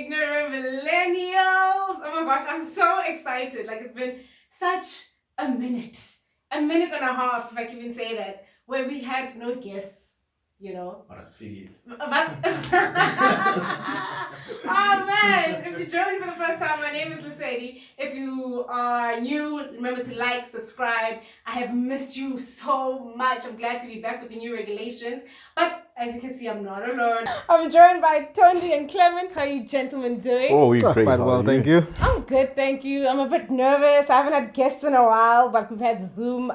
ignorant millennials. Oh my gosh, I'm so excited. Like, it's been such a minute and a half, if I can even say that, where we had no guests, you know. What a speed. Oh man, if you're joining for the first time, my name is Lesedi. If you are new, remember to like, subscribe. I have missed you so much. I'm glad to be back with the new regulations. But as you can see, I'm not alone. I'm joined by Tondi and Clement. How are you gentlemen doing? Oh, we're great. Quite well, thank you. I'm good, thank you. I'm a bit nervous. I haven't had guests in a while, but we've had Zoom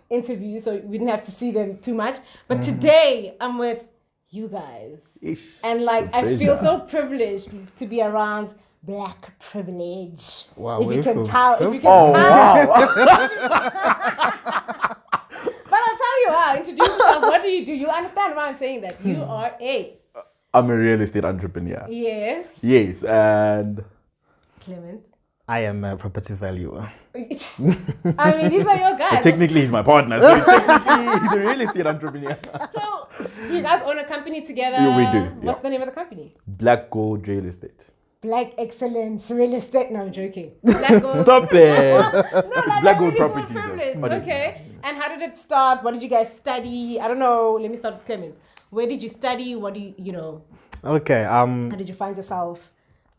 interviews, so we didn't have to see them too much. But today, I'm with you guys. And like, I feel so privileged to be around black privilege. Wow, if you can tell. Wow. But I'll tell you how. Introduce yourself. What do? You understand why I'm saying that? You are I'm a real estate entrepreneur. Yes. Yes, and Clement. I am a property valuer. I mean, these are your guys. but technically he's my partner, so technically he's a real estate entrepreneur. So, do you guys own a company together? Yeah, we do. What's Yeah. the name of the company? Black Gold Real Estate. Black Excellence Real Estate. No, I'm joking. Black Gold. Stop it. No, like, Black I'm Gold really Properties, though, privileged. honestly. Okay. And how did it start? What did you guys study? I don't know. Let me start with Clement. Where did you study? What do you know? Okay, How did you find yourself?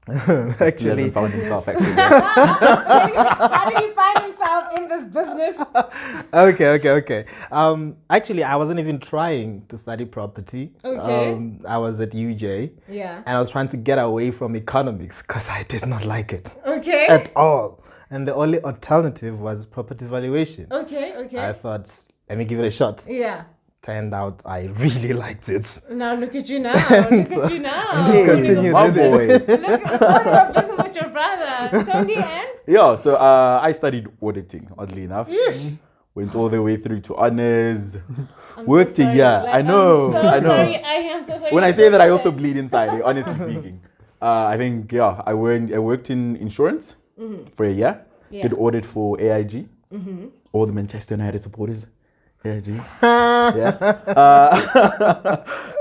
He actually, hasn't found himself actually. How did he find himself in this business? okay. Actually, I wasn't even trying to study property. Okay. I was at UJ. Yeah. And I was trying to get away from economics because I did not like it Okay. at all. And the only alternative was property valuation. Okay. I thought, let me give it a shot. Yeah. Turned out I really liked it. Now look at you now. Look at you now. Hey, continue My with it. boy. Look at your business with your brother. Tony and? Yeah, so I studied auditing, oddly enough. Went all the way through to honors. I'm Worked so a sorry. year. Like, I know. I'm so I know. sorry. I am so sorry. When I say that, I also bleed inside, honestly speaking. I think, I worked in insurance for a year. Yeah. Did audit for AIG. All the Manchester United supporters. AIG. Yeah.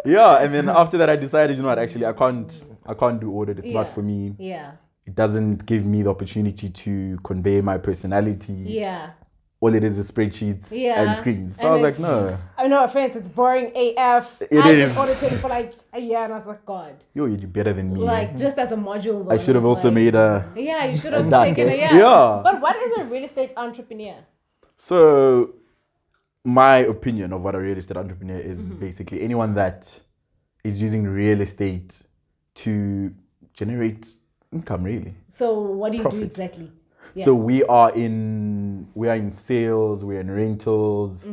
Yeah, and then after that, I decided, you know what, actually, I can't do audit. It's not for me. Yeah. It doesn't give me the opportunity to convey my personality. Yeah. All it is spreadsheets and screens. So And I was like, it's- no. No offense, it's boring AF. It I is. audited for like a year and I was like, God. Yo, you do better than me. Like, just as a module. though, I should have I was also like, made a... Yeah, you should have That, taken a eh? year. Yeah. But what is a real estate entrepreneur? So, my opinion of what a real estate entrepreneur is basically anyone that is using real estate to generate income, really. So what do you do Profit. exactly? Yeah. So we are in sales, we're in rentals,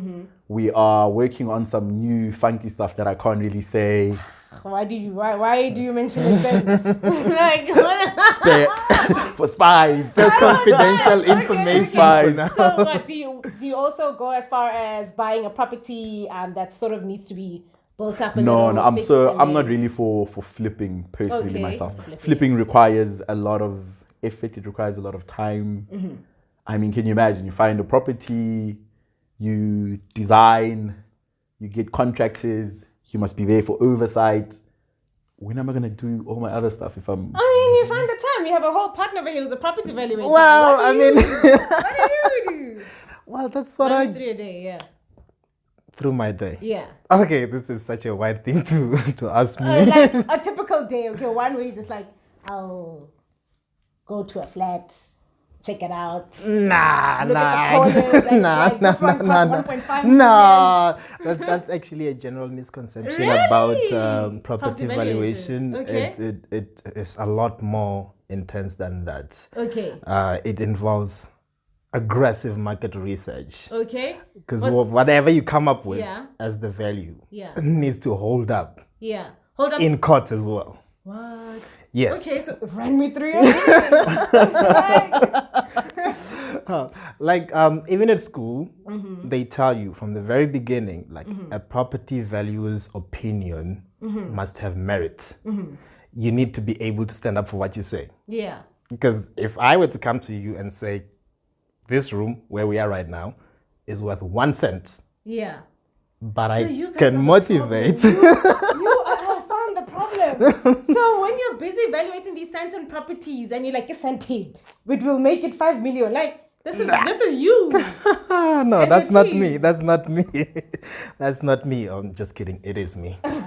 we are working on some new funky stuff that I can't really say. Why do you mention it? Like, what? For spies. So confidential Okay, information. Spies. So what, do you also go as far as buying a property that sort of needs to be built up a No, little? I'm fixed I'm and not then- really for flipping personally Okay, myself. flipping. Flipping requires a lot of effort, it requires a lot of time. I mean, can you imagine? You find a property, you design, you get contractors, you must be there for oversight. When am I gonna do all my other stuff if I'm... I mean, you find the time. You have a whole partner over here who's a property valuator. Well, What do you do? What do you do? Well, that's what Run I me through a day, yeah. through my day. Yeah. Okay, this is such a wide thing to ask me. Like a typical day, okay, one way just like, I'll go to a flat, check it out. Nah, Look at the corners and it's like, this one costs 1.5 million. No, that's actually a general misconception Really? about property Property valuation. valuators, okay. It is a lot more intense than that. Okay. It involves aggressive market research. Okay. Because What- whatever you come up with Yeah. as the value Yeah. needs to hold up Yeah. Hold up. in court as well. What? Yes. Okay, so run me through your day. Even at school, they tell you from the very beginning, like a property valuer's opinion must have merit. You need to be able to stand up for what you say. Yeah. Because if I were to come to you and say, this room where we are right now is worth 1 cent, Yeah. but So I you guys are can the motivate. problem. I found the problem. So when you're busy evaluating these Santon properties and you're like, it's Santon, it will make it 5 million. Like, this is you. No, And that's your not team. me. That's not me. That's not me. I'm just kidding. It is me. Okay,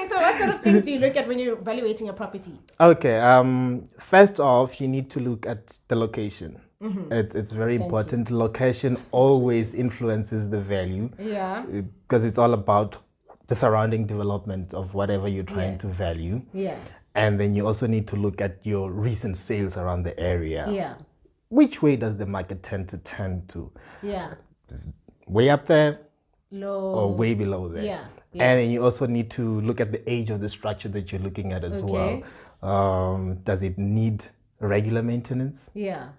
so what sort of things do you look at when you're evaluating your property? Okay. First off, you need to look at the location. It's very Essential. important. Location always influences the value. Yeah. Because it's all about the surrounding development of whatever you're trying to value. Yeah. And then you also need to look at your recent sales around the area. Yeah. Which way does the market tend to? Yeah. Way up there Low. or way below there? Yeah. And then you also need to look at the age of the structure that you're looking at as Okay. well. Does it need regular maintenance? Yeah.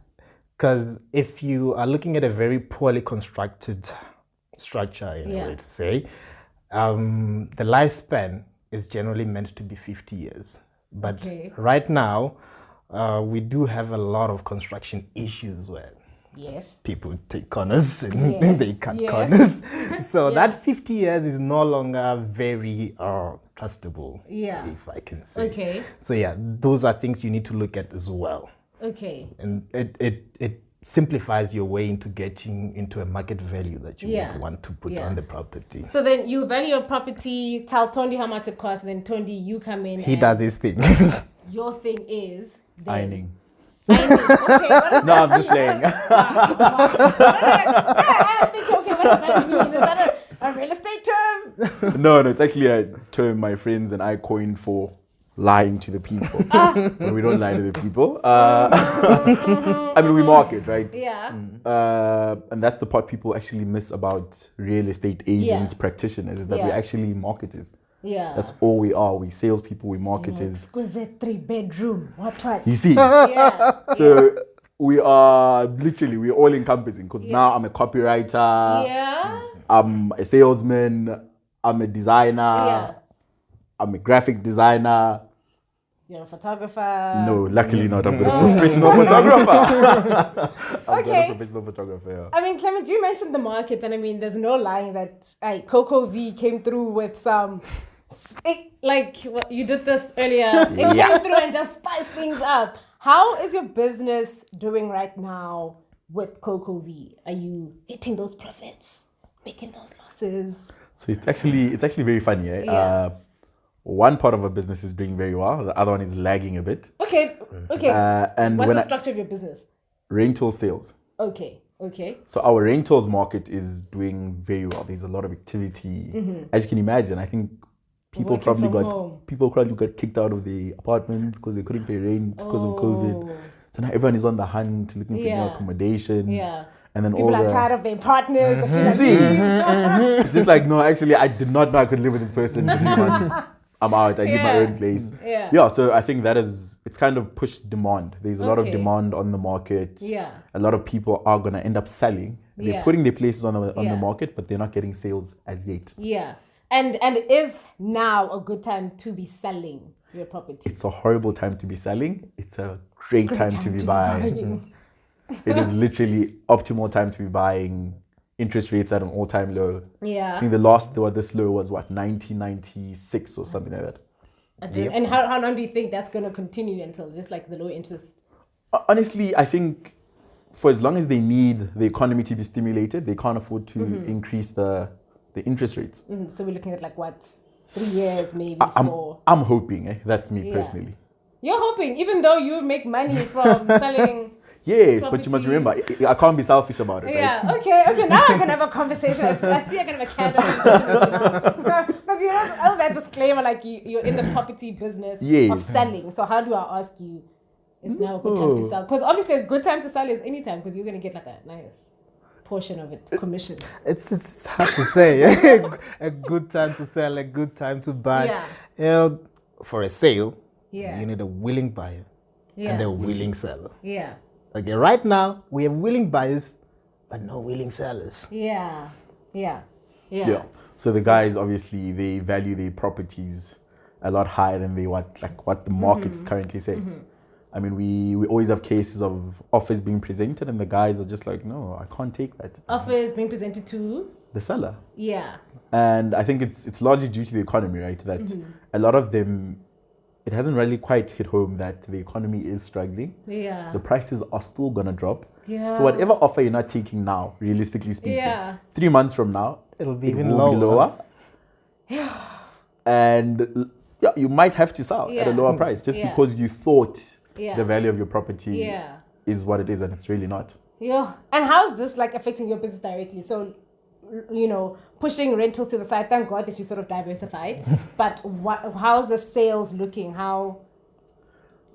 Because if you are looking at a very poorly constructed structure, in a way to say, the lifespan is generally meant to be 50 years. But right now, we do have a lot of construction issues where people take corners and they cut corners. So that 50 years is no longer very trustable, if I can say. Okay. So those are things you need to look at as well. Okay. And it simplifies your way into getting into a market value that you would want to put on the property. So then you value your property, tell Tondi how much it costs, and then Tondi, you come in. He does his thing. Your thing is Ironing. Okay, what does No, I'm just playing. I think, what does that mean? Is that a real estate term? No, it's actually a term my friends and I coined for lying to the people. But we don't lie to the people. I mean, we market, right? Yeah. And that's the part people actually miss about real estate agents, practitioners, is that we're actually marketers. Yeah. That's all we are. We salespeople, we marketers. Exquisite 3-bedroom. What? You see? Yeah. So we are literally, we're all encompassing because now I'm a copywriter. Yeah. I'm a salesman. I'm a designer. Yeah. I'm a graphic designer. You're a photographer. No, luckily not. I'm a professional photographer. I'm a professional photographer, yeah. I mean, Clement, you mentioned the market, and I mean, there's no lying that Coco V came through with some, you did this earlier. It came through and just spiced things up. How is your business doing right now with Coco V? Are you hitting those profits, making those losses? So it's actually very funny, eh? Yeah. One part of our business is doing very well. The other one is lagging a bit. Okay. And What's the structure of your business? Rental sales. Okay. So our rentals market is doing very well. There's a lot of activity. As you can imagine, I think people probably got kicked out of the apartments because they couldn't pay rent because of COVID. So now everyone is on the hunt looking for new accommodation. Yeah. And then People are tired of their partners. They feel like, it's just like, no, actually, I did not know I could live with this person for 3 months. I'm out. I need my own place. Yeah. So I think it's kind of pushed demand. There's a lot of demand on the market. Yeah. A lot of people are going to end up selling. They're putting their places on the market, but they're not getting sales as yet. Yeah. And is now a good time to be selling your property? It's a horrible time to be selling. It's a great time to be buying. It is literally optimal time to be buying. Interest rates at an all-time low. Yeah. I think the last they were this low was 1996 or something like that. And how long do you think that's going to continue until just like the low interest? Honestly, I think for as long as they need the economy to be stimulated, they can't afford to increase the interest rates. So we're looking at 3 years, maybe 4. I'm hoping. That's me personally. You're hoping, even though you make money from selling. Yes, but you must remember, I can't be selfish about it, right? Yeah, okay, now I can have a conversation. I see I can have a candle. Because all that disclaimer, you're in the property business of selling. So how do I ask you, is now a good time to sell? Because obviously a good time to sell is any time, because you're going to get a nice portion of it, commission. It's hard to say. A good time to sell, a good time to buy. Yeah. For a sale, Yeah. you need a willing buyer and a willing seller. Yeah. Okay, right now we have willing buyers, but no willing sellers. Yeah. So the guys obviously they value their properties a lot higher than what the market is currently saying. I mean, we always have cases of offers being presented, and the guys are just like, no, I can't take that. Offers being presented to the seller. Yeah. And I think it's largely due to the economy, right? That a lot of them, it hasn't really quite hit home that the economy is struggling. Yeah. The prices are still gonna drop. Yeah. So whatever offer you're not taking now, realistically speaking, Yeah. 3 months from now, It'll be it even will be lower. lower. And yeah, you might have to sell at a Yeah. lower price just Yeah. because you thought Yeah. the value of your property Yeah. is what it is, and it's really not. Yeah. And how's this like affecting your business directly? So, you know, pushing rentals to the side. Thank God that you sort of diversified. But how's the sales looking? How?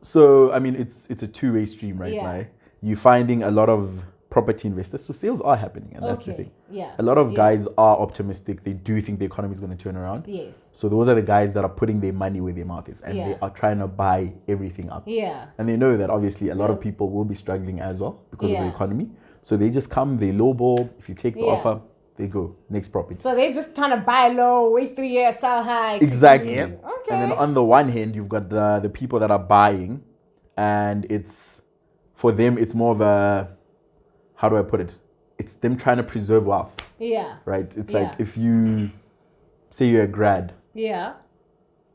So I mean, it's a two-way stream right Yeah. now. You're finding a lot of property investors, so sales are happening, and that's the Okay. thing. Yeah. A lot of Yeah. guys are optimistic. They do think the economy is going to turn around. Yes. So those are the guys that are putting their money where their mouth is, and Yeah. they are trying to buy everything up. Yeah. And they know that obviously a lot of Yeah. people will be struggling as well because of Yeah. the economy. So they just come, they lowball. If you take the Yeah. offer, they go next property. So they're just trying to buy low, wait 3 years, sell high. Exactly. Yep. Okay. And then on the one hand, you've got the people that are buying, and it's for them, it's more of a, how do I put it? It's them trying to preserve wealth, Yeah. right? It's Yeah. like if you say you're a grad, Yeah.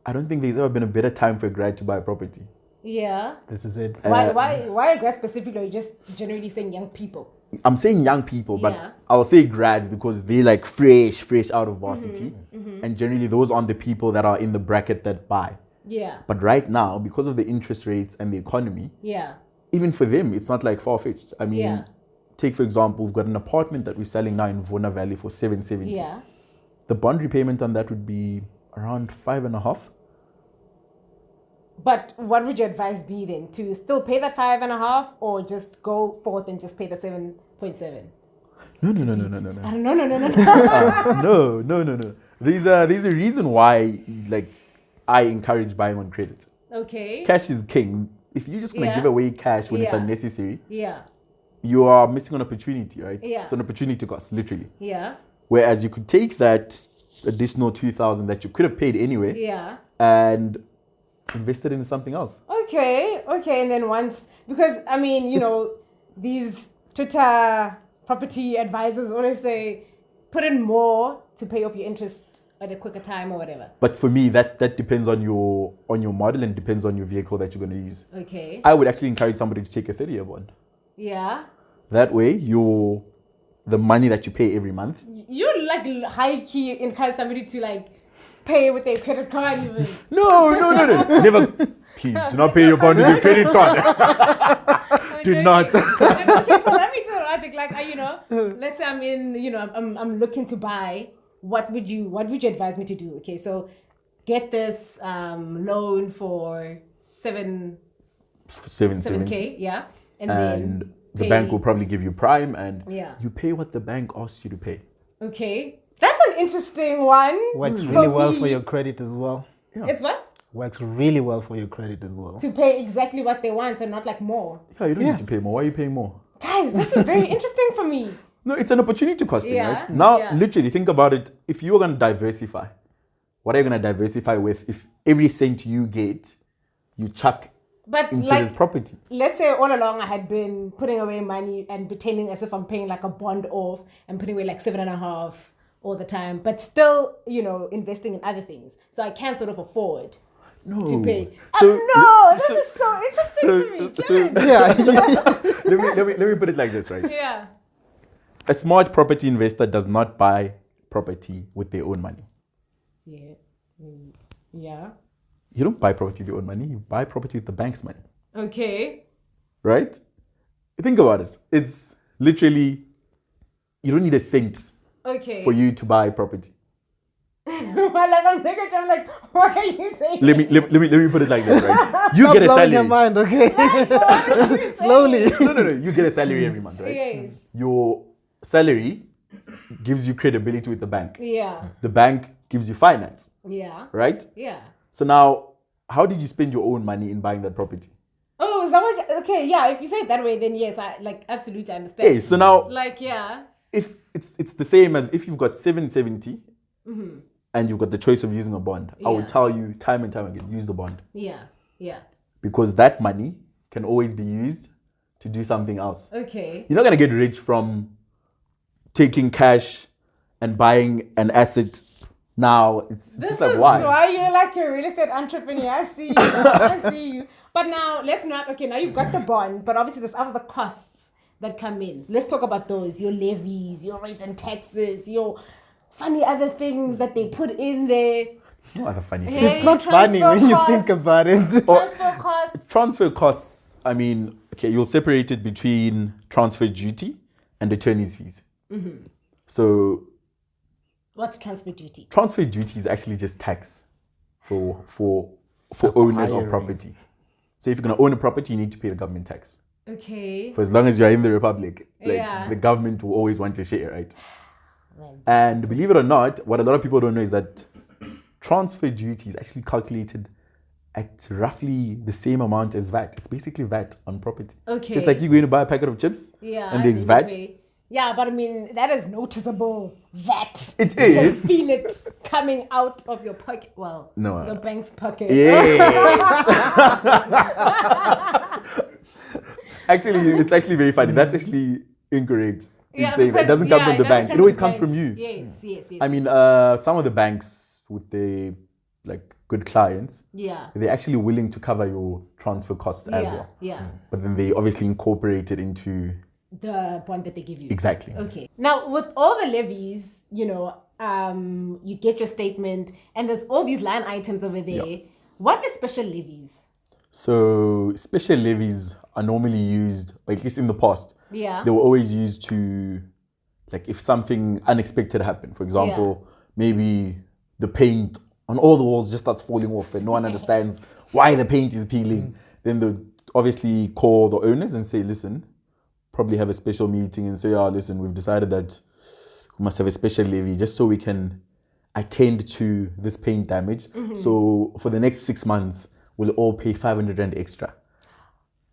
I don't think there's ever been a better time for a grad to buy a property. Yeah. This is it. Why a grad specifically? Or you just generally saying young people? I'm saying young people, but Yeah. I'll say grads because they like fresh out of varsity. And generally those aren't the people that are in the bracket that buy. Yeah. But right now, because of the interest rates and the economy, Yeah. even for them, it's not like far-fetched. I mean, Yeah. take for example, we've got an apartment that we're selling now in Vona Valley for 770. Yeah. The bond repayment on that would be around 5.5. But what would your advice be then? To still pay that 5.5, or just go forth and just pay that 7.7? No. I don't know. No. There's a reason why like I encourage buying on credit. Okay. Cash is king. If you're just gonna Yeah. give away cash when it's Yeah. unnecessary, Yeah. you are missing an opportunity, right? Yeah. It's an opportunity cost, literally. Yeah. Whereas you could take that additional 2,000 that you could have paid anyway Yeah. and invest it in something else. Okay. And then because I mean, you know, these Twitter property advisors always say, put in more to pay off your interest at a quicker time or whatever. But for me, that depends on your model and depends on your vehicle that you're going to use. Okay. I would actually encourage somebody to take a 30-year bond. Yeah. That way, the money that you pay every month. You like high key encourage somebody to like pay with their credit card even. No. Never. Please do not pay your bond with your credit card. Do not. Okay, so let me do the logic. Like, you know, let's say I'm looking to buy. What would you advise me to do? Okay, so get this loan for 770. 7K, yeah, and And then the pay- bank will probably give you prime, and Yeah. you pay what the bank asks you to pay. Okay, that's an interesting one. Works for really well me. for your credit as well. Yeah. It's what? Works really well for your credit as well. To pay exactly what they want and not like more. Yeah, you don't Yes. need to pay more. Why are you paying more? Guys, this is very interesting for me. No, it's an opportunity costing, Yeah, right? Now, yeah. literally, think about it. If you were going to diversify, what are you going to diversify with? If every cent you get, you chuck But into like, this property. let's say all along I had been putting away money and pretending as if I'm paying like a bond off and putting away like 7.5 all the time, but still, you know, investing in other things. So I can sort of afford No. to pay. So- This is so interesting for me. Clement. let me put it like this, right? Yeah. A smart property investor does not buy property with their own money. Yeah. Yeah. You don't buy property with your own money. You buy property with the bank's money, Okay. right? Think about it. It's literally, you don't need a cent Okay. for you to buy property. I'm like, what are you saying? Let me put it like this, right? You Stop get a blowing your salary. mind, okay? Slowly. Slowly. No. You get a salary every month, right? Yes. Your salary gives you credibility with the bank. Yeah. The bank gives you finance, Yeah. right? Yeah. So now, how did you spend your own money in buying that property? Oh, is that what? Okay, yeah. If you say it that way, then yes, I like absolutely understand. Okay, so now Like, yeah. if it's the same as if you've got 770 and you've got the choice of using a bond, I Yeah. would tell you time and time again, use the bond. Yeah. Yeah. Because that money can always be used to do something else. Okay. You're not going to get rich from taking cash and buying an asset now, it's This just like is why? why you're like a real estate entrepreneur. I see you. I see you. But now let's not. Okay, now you've got the bond, but obviously there's other costs that come in. Let's talk about those. Your levies, your rates and taxes, your funny other things that they put in there. It's no other funny thing. Hey, It's not funny transfer when you costs. think about it. Transfer costs. Transfer costs, I mean, okay, you'll separate it between transfer duty and attorney's fees. So What's transfer duty? transfer duty is actually just tax for owners of Acquiring. property. So if you're going to own a property, you need to pay the government tax. Okay. For as long as you're in the republic, like Yeah. the government will always want to share, right? Man. And believe it or not, what a lot of people don't know is that transfer duty is actually calculated at roughly the same amount as VAT. It's basically VAT on property. Okay. Just like you going to buy a packet of chips, Yeah. and there's I VAT. pay. Yeah, but I mean that is noticeable. VAT. It You can is. feel it coming out of your pocket. Well, No, the bank's pocket. Yes. Actually, it's actually very funny. That's actually incorrect. In saying that. It doesn't come from the bank. It always comes from you. Yes, yes, yes. I mean, some of the banks with their like good clients, yeah. they're actually willing to cover your transfer costs as well. Yeah. But then they obviously incorporate it into The bond that they give you. exactly. Okay. Now, with all the levies, you get your statement, and there's all these line items over there. Yeah. What is special levies? So special levies are normally used, or at least in the past, Yeah. they were always used to, like, if something unexpected happened. For example, maybe the paint on all the walls just starts falling off, and no one understands why the paint is peeling. Then they'll obviously call the owners and say, listen, probably have a special meeting and say, listen, we've decided that we must have a special levy just so we can attend to this paint damage. So for the next 6 months, we'll all pay 500 Rand extra.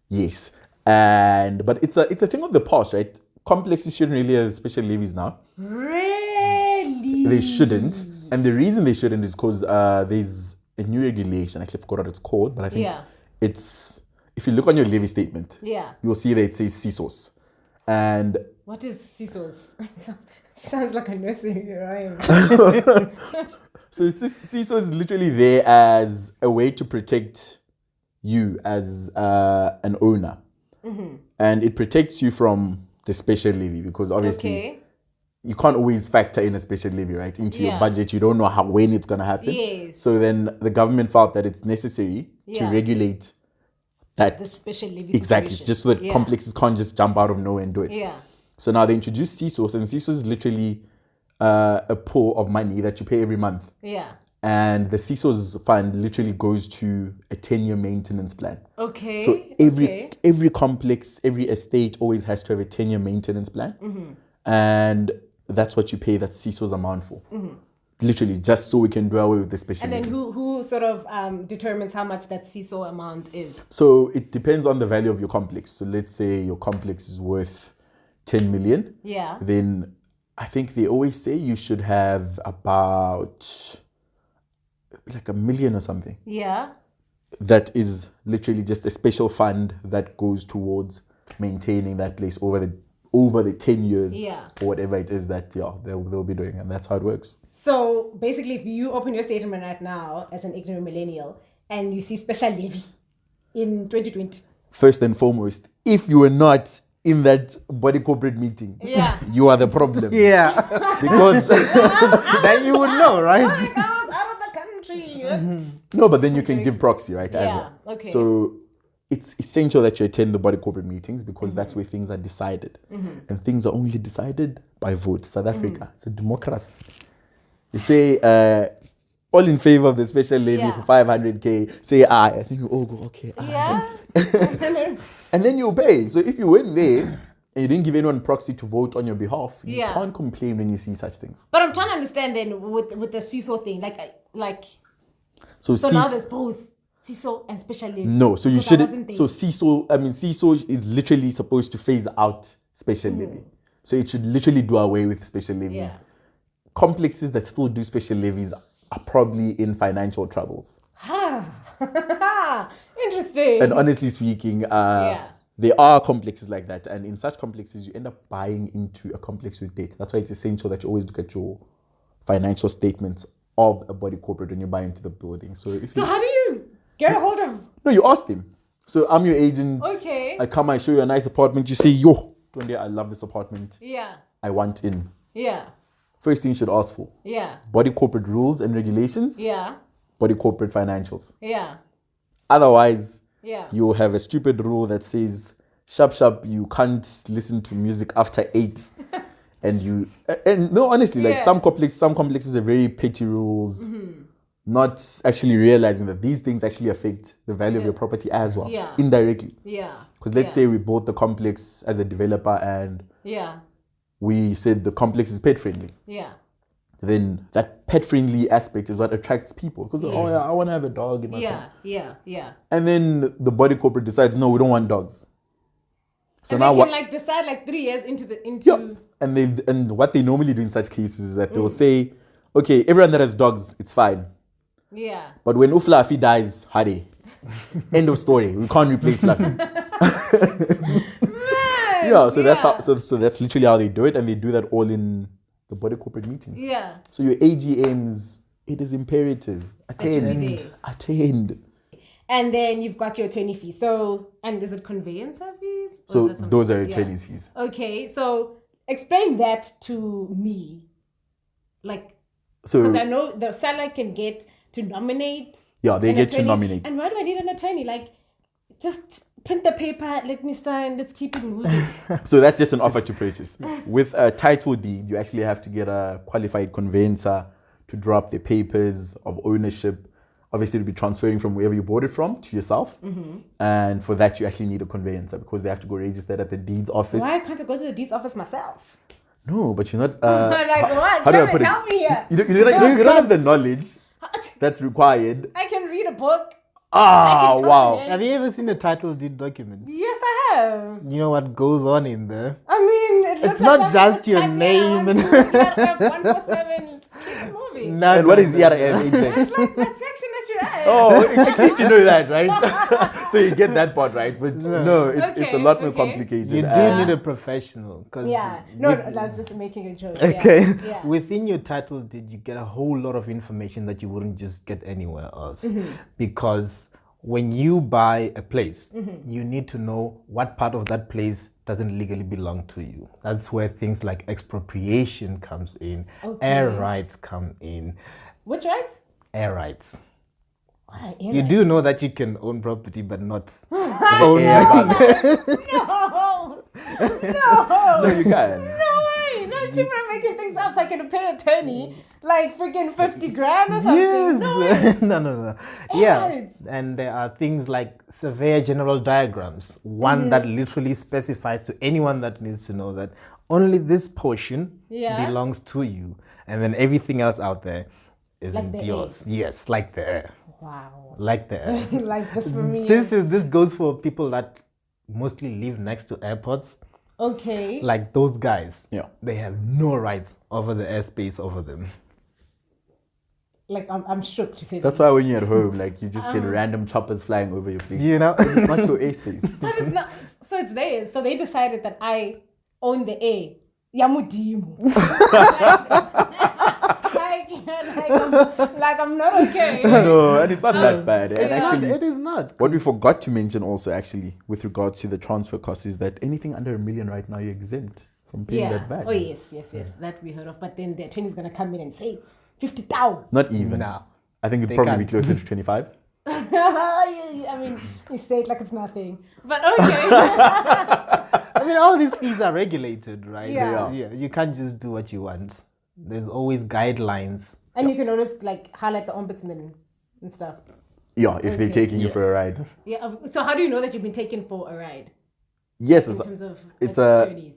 Yes. But it's a thing of the past, right? Complexes shouldn't really have special levies now. Really? They shouldn't. And the reason they shouldn't is because there's a new regulation. Actually, I forgot what it's called, but I think it's, if you look on your levy statement, you'll see that it says CSOS. And What is CSOS? Sounds like a nursery rhyme. so CSOS is literally there as a way to protect you as an owner. And it protects you from the special levy because obviously you can't always factor in a special levy, right, into your budget. You don't know when it's going to happen. Yes. So then the government felt that it's necessary to regulate that. The special levy Exactly. situation. Just so that complexes can't just jump out of nowhere and do it. Yeah. So now they introduced CSOS, and CSOS is literally a pool of money that you pay every month. Yeah. And the CSOS fund literally goes to a 10-year maintenance plan. Okay. So every complex, every estate always has to have a 10-year maintenance plan. And that's what you pay that CSOS amount for. Literally, just so we can do away with the special. And then who sort of determines how much that CSO amount is? So it depends on the value of your complex. So let's say your complex is worth 10 million. Yeah. Then I think they always say you should have about like 1 million or something. Yeah. That is literally just a special fund that goes towards maintaining that place over the 10 years or whatever it is that they'll be doing, and that's how it works. So basically, if you open your statement right now as an ignorant millennial and you see special levy in 2020, First and foremost, if you were not in that body corporate meeting, you are the problem. Yeah. Because Then you would know, right? I was out of the country. no, but then you can give proxy, right? As Yeah, well. okay. So it's essential that you attend the body corporate meetings because that's where things are decided. And things are only decided by vote. South Africa, it's a democracy. You say, all in favor of the special levy for 500K, say aye. I think you all go, okay, aye. Yeah. And then you pay. So if you went there and you didn't give anyone proxy to vote on your behalf, you can't complain when you see such things. But I'm trying to understand then with the CISO thing, So now there's both CISO and special levy. No, so you Because I shouldn't. wasn't there. So CISO is literally supposed to phase out special levy. So it should literally do away with special levies. Yeah. Complexes that still do special levies are probably in financial troubles. Interesting. And honestly speaking, there are complexes like that, and in such complexes, you end up buying into a complex with debt. That's why it's essential that you always look at your financial statements of a body corporate when you buy into the building. So how do you get a hold of? No, you ask them. So I'm your agent. Okay. I come, I show you a nice apartment. You say, yo, Tondi, I love this apartment. Yeah. I want in. Yeah. First thing you should ask for. Yeah. Body corporate rules and regulations. Yeah. Body corporate financials. Yeah. Otherwise, yeah, you'll have a stupid rule that says, sharp, you can't listen to music after 8. and no, honestly, like some complexes are very petty rules, not actually realizing that these things actually affect the value of your property as well, indirectly. Yeah. Because let's say we bought the complex as a developer and we said the complex is pet friendly. Yeah. Then that pet friendly aspect is what attracts people. Because I want to have a dog in my car. Yeah. And then the body corporate decides, no, we don't want dogs. So and now they can decide 3 years into And what they normally do in such cases is that they'll say, okay, everyone that has dogs, it's fine. Yeah. But when Fluffy dies, Hade. End of story. We can't replace Fluffy. So that's literally how they do it, and they do that all in the body corporate meetings. Yeah. So your AGMs, it is imperative. Attend. And then you've got your attorney fees. So, and is it conveyancer fees? So those are attorney's fees. Okay, so explain that to me. Because I know the seller can get to nominate. Yeah, they get to nominate. And why do I need an attorney? Just print the paper, let me sign, let's keep it moving. So that's just an offer to purchase. With a title deed, you actually have to get a qualified conveyancer to draw up the papers of ownership. Obviously, to be transferring from wherever you bought it from to yourself. And for that, you actually need a conveyancer because they have to go register at the deeds office. Why can't I go to the deeds office myself? No, but you're not... what? How do I put it? Help me here. You don't have the knowledge that's required. I can read a book. Wow. Have you ever seen a title deed document? Yes, I have. You know what goes on in there? I mean, it's not just your name. And 147. Keep moving. And what is ERF? It's like that section that you had. Oh, at least you know that, right? So you get that part right. But no, it's a lot more complicated. You do need a professional. I was just making a joke. Okay. Yeah. Within your title deed, you get a whole lot of information that you wouldn't just get anywhere else. Because when you buy a place, you need to know what part of that place doesn't legally belong to you. That's where things like expropriation comes in, air rights come in. Which rights? Air rights. What are air you rights? do know that you can own property but not own air. No, you can. No way. No, people are making things up so I can pay an attorney freaking 50 grand or something. Yes. No way. No. Yeah. And there are things like surveyor general diagrams. One that literally specifies to anyone that needs to know that only this portion belongs to you. And then everything else out there isn't yours. Yes, like the air. Wow. Like the air. Like this for me. This goes for people that mostly live next to airports. Okay. Like those guys. Yeah. They have no rights over the airspace over them. I'm shook to say that. That's why when you're at home, you just get random choppers flying over your place. You know? It's not your airspace. But it's not. So it's theirs. So they decided that I own the air. Yamudimu. I'm not okay. No, and it's not that bad. And actually, it is not. What we forgot to mention also, actually, with regards to the transfer costs, is that anything under $1 million right now, you're exempt from paying that VAT. Oh, yes. That we heard of. But then the attorney's going to come in and say, 50,000. Not even. No. I think it'd probably be closer to 25. I mean, you say it like it's nothing. But okay. I mean, all these fees are regulated, right? Yeah. You can't just do what you want. There's always guidelines. And you can always highlight the ombudsman and stuff. Yeah, if they're taking you for a ride. Yeah. So how do you know that you've been taken for a ride? Yes, in terms of attorneys.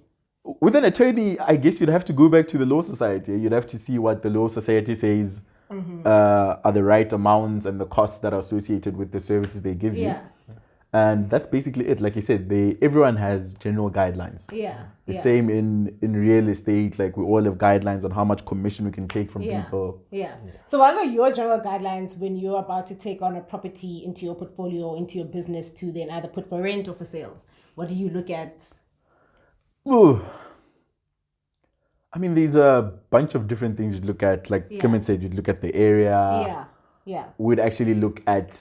With an attorney, I guess you'd have to go back to the law society. You'd have to see what the law society says are the right amounts and the costs that are associated with the services they give you. And that's basically it. Like you said, everyone has general guidelines. The same in real estate. We all have guidelines on how much commission we can take from people. So what are your general guidelines when you're about to take on a property into your portfolio, into your business to then either put for rent or for sales? What do you look at? Ooh. I mean, there's a bunch of different things you'd look at. Like Clement said, you'd look at the area. Yeah. We'd actually look at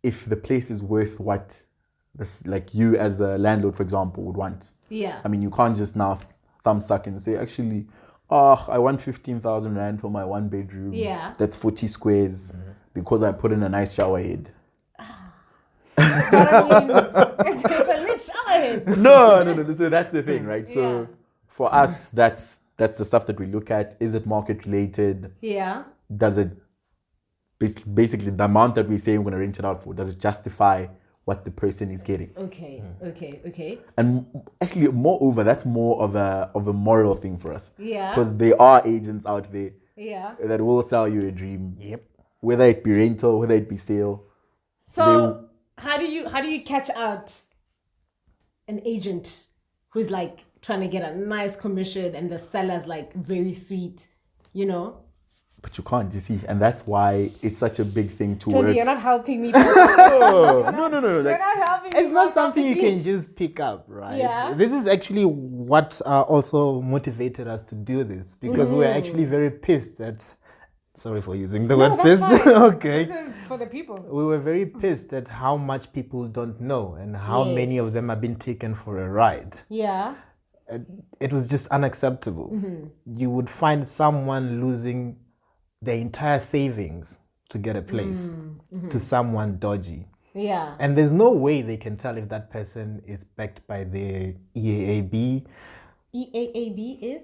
if the place is worth what this, like you as the landlord, for example, would want. Yeah. I mean, you can't just now thumb suck and say, actually, I want 15,000 rand for my 1 bedroom. Yeah. That's 40 squares because I put in a nice shower head. But I mean, it's a lit shower head. No. So that's the thing, right? So Yeah. for us, that's the stuff that we look at. Is it market related? Yeah. Does it basically the amount that we say we're going to rent it out for, does it justify what the person is getting? Okay. And actually, moreover, that's more of a moral thing for us. Yeah. Because there are agents out there Yeah. that will sell you a dream. Yep. Whether it be rental, whether it be sale. So how do you catch out an agent who's like trying to get a nice commission and the seller's like very sweet, you know? But you can't, you see, and that's why it's such a big thing to Tondi, work. you're not helping me. No. You're Like, not helping me. It's not something you property. can just pick up, right? Yeah. This is actually what also motivated us to do this, because we're actually very pissed at. Sorry for using the word that's pissed. fine. Okay. This is for the people. We were very pissed at how much people don't know and how many Yes. of them have been taken for a ride. Yeah. It was just unacceptable. You would find someone losing their entire savings to get a place to someone dodgy. Yeah. And there's no way they can tell if that person is backed by the EAAB. EAAB is?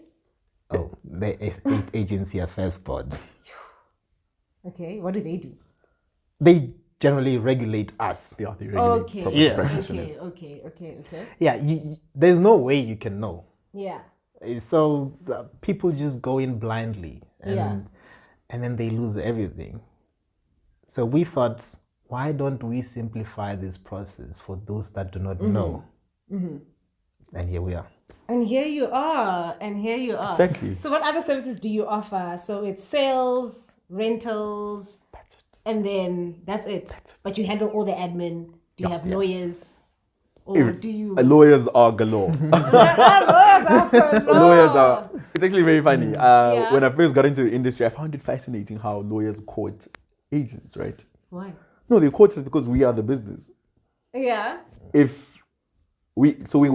Oh, the Estate Agency Affairs Board. Okay. What do they do? They generally regulate us. yeah, they regulate Okay. property Yes. practitioners. Okay. Yeah, there's no way you can know. Yeah. So people just go in blindly and then they lose everything. So we thought, why don't we simplify this process for those that do not know? And here we are. And here you are. Exactly. So what other services do you offer? So it's sales, rentals, That's it. and then that's it. But you handle all the admin. Do you have lawyers? Or do you... Lawyers are galore. Lawyers are. It's actually very funny. When I first got into the industry, I found it fascinating how lawyers court agents, right? Why? No, they court us because we are the business. Yeah. If we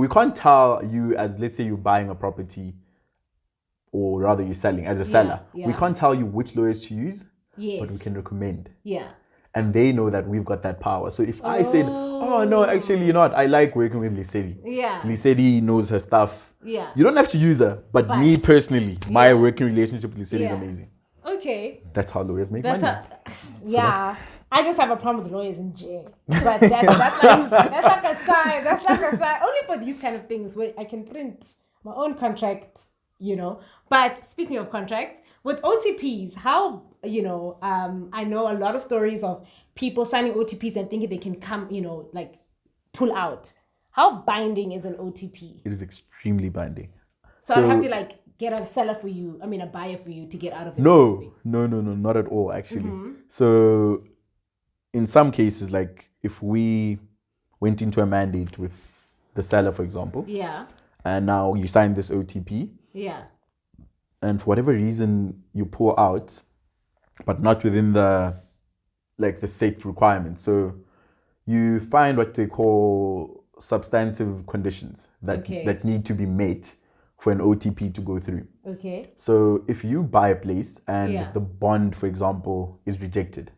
can't tell you, as let's say you're buying a property, or rather you're selling as a seller, we yeah. can't tell you which lawyers to use, Yes. but we can recommend. Yeah. And they know that we've got that power. So if I said, oh no, actually, you know what, I like working with Lisedi. Yeah. Lisedi knows her stuff. Yeah. You don't have to use her, but me personally, my working relationship with Lisedi is amazing. Okay. That's how lawyers make That's money. yeah. I just have a problem with lawyers in jail. But that's like a sign. That's like a sign. Only for these kind of things where I can print my own contract, you know. But speaking of contracts, with OTPs, how, you know, I know a lot of stories of people signing OTPs and thinking they can come, you know, like pull out. How binding is an OTP? It is extremely binding. So I'd have to like get a buyer for you to get out of it. No, not at all, actually. So in some cases, like if we went into a mandate with the seller, for example, and now you sign this OTP, and for whatever reason you pull out, but not within the set requirements. So you find what they call substantive conditions that need to be met for an OTP to go through. Okay. So if you buy a place and the bond, for example, is rejected,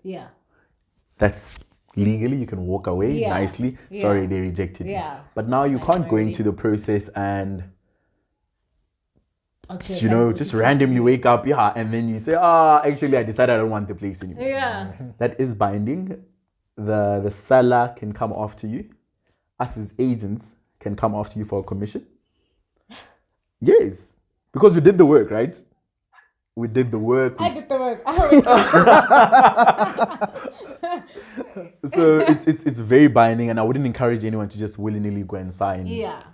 that's legally you can walk away nicely. Sorry, they rejected me. But now you can't go into the process and just randomly wake up, and then you say, actually I decided I don't want the place anymore. That is binding. The seller can come after you. Us as agents can come after you for a commission. Yes, because we did the work, right? We did the work. I did the work. So it's very binding, and I wouldn't encourage anyone to just willy-nilly go and sign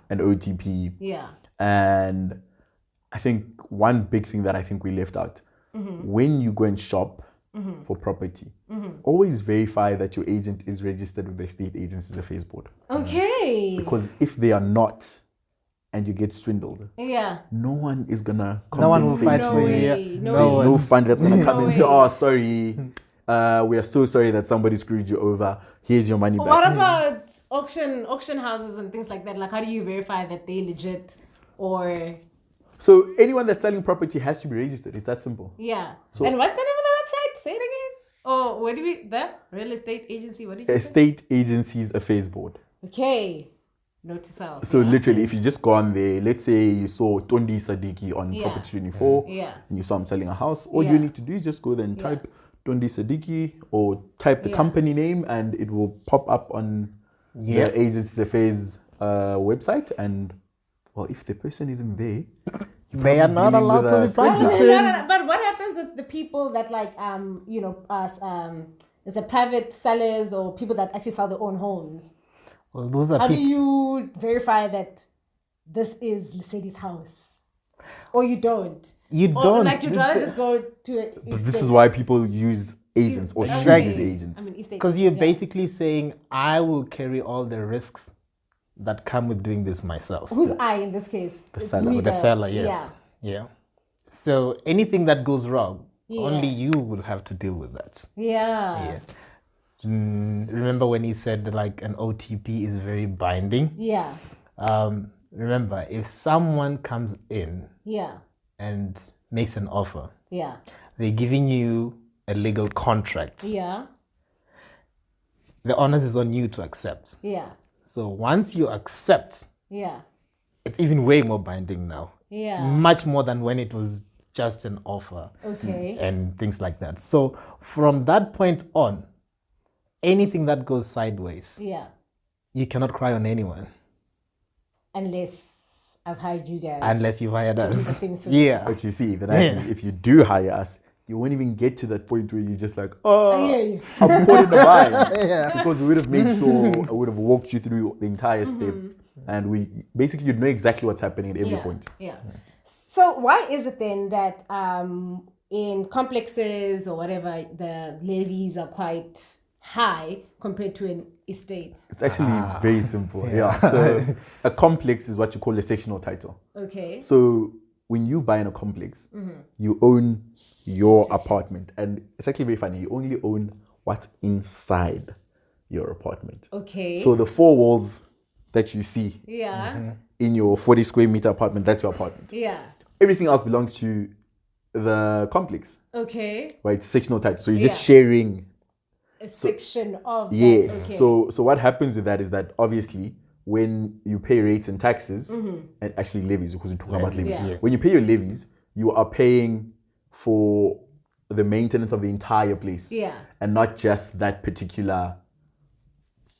an OTP. And I think one big thing that I think we left out, when you go and shop for property, always verify that your agent is registered with the Estate Agencies Affairs Board. Okay. Because if they are not, and you get swindled, no one is gonna compensate. No one will fight No for way. you. No There's way. no fund that's gonna come and say, way. "Oh, sorry, we are so sorry that somebody screwed you over. Here's your money back." What about auction houses and things like that? Like, how do you verify that they legit or? So anyone that's selling property has to be registered. It's that simple. Yeah. So- And what's the name of the website? Say it again. Oh, what do we? The real estate agency. What did you say? Estate Agencies Affairs Board. Okay. Note to self. So literally, if you just go on there, let's say you saw Tondi Sadiki on Property 24, and you saw him selling a house, all you need to do is just go there and type Tondi Sadiki or type the company name, and it will pop up on the Agencies Affairs website. And well, if the person isn't there, They are not dealing allowed with to a be scammer. practicing. But what happens with the people that like there's a private sellers or people that actually sell their own homes? Well, those are How do people. you verify that this is Lesedi's house? Or you don't? You Or don't. like you'd rather just go to a But this is why people use agents or should Exactly. use agents. I mean, estate. Because you're basically saying, I will carry all the risks that come with doing this myself. Who's I in this case? The It's seller. me, With the seller, yes. Yeah. Yeah. So anything that goes wrong, only you will have to deal with that. Yeah. Yeah. Remember when he said like an OTP is very binding? Yeah. Remember, if someone comes in Yeah. and makes an offer, Yeah. they're giving you a legal contract. Yeah. The onus is on you to accept. Yeah. So once you accept, Yeah. it's even way more binding now. Yeah. Much more than when it was just an offer Okay. and things like that. So from that point on, anything that goes sideways, Yeah. you cannot cry on anyone Unless I've hired you guys. unless you've hired do the us. things for Yeah. But you see, the nice thing is if you do hire us, you won't even get to that point where you're just like, oh, Yeah. I'm caught in the bind. Because we would have made sure, I would have walked you through the entire step. And we basically, you'd know exactly what's happening at every point. Yeah. So why is it then that in complexes or whatever, the levies are quite high compared to an estate? It's actually very simple. Yeah. So a complex is what you call a sectional title. Okay. So when you buy in a complex, you own your apartment. And it's actually very funny. You only own what's inside your apartment. Okay. So the four walls that you see yeah. in your 40 square meter apartment, that's your apartment. Yeah. Everything else belongs to the complex, Okay. right? Sectional title. So you're just sharing. A section of Yes. that. Okay. So what happens with that is that obviously when you pay rates and taxes, and actually levies, because we're talking about levies. Yeah. When you pay your levies, you are paying for the maintenance of the entire place. Yeah. And not just that particular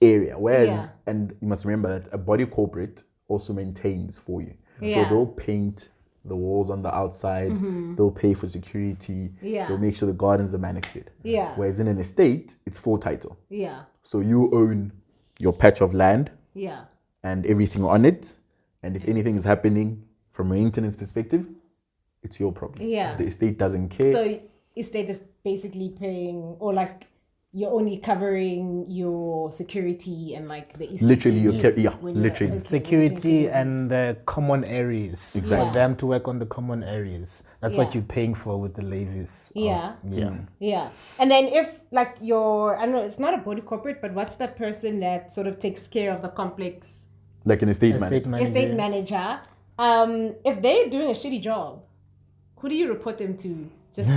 area. Whereas, Yeah. and you must remember that a body corporate also maintains for you. So Yeah. they'll paint the walls on the outside, they'll pay for security, Yeah. they'll make sure the gardens are manicured. Yeah. Whereas in an estate, it's full title. Yeah. So you own your patch of land Yeah. and everything on it. And if anything is happening from a maintenance perspective, it's your problem. Yeah. The estate doesn't care. So estate is basically paying, or like you're only covering your security and like the estate. Literally, when yeah, you're- literally. okay, Security when and the common areas. Exactly. For them to work on the common areas. That's Yeah. what you're paying for with the levies. Yeah. Yeah. Yeah. And then if like your, I don't know, it's not a body corporate, but what's the person that sort of takes care of the complex Like an estate Estate manager. estate manager. manager? If they're doing a shitty job, who do you report them to? Just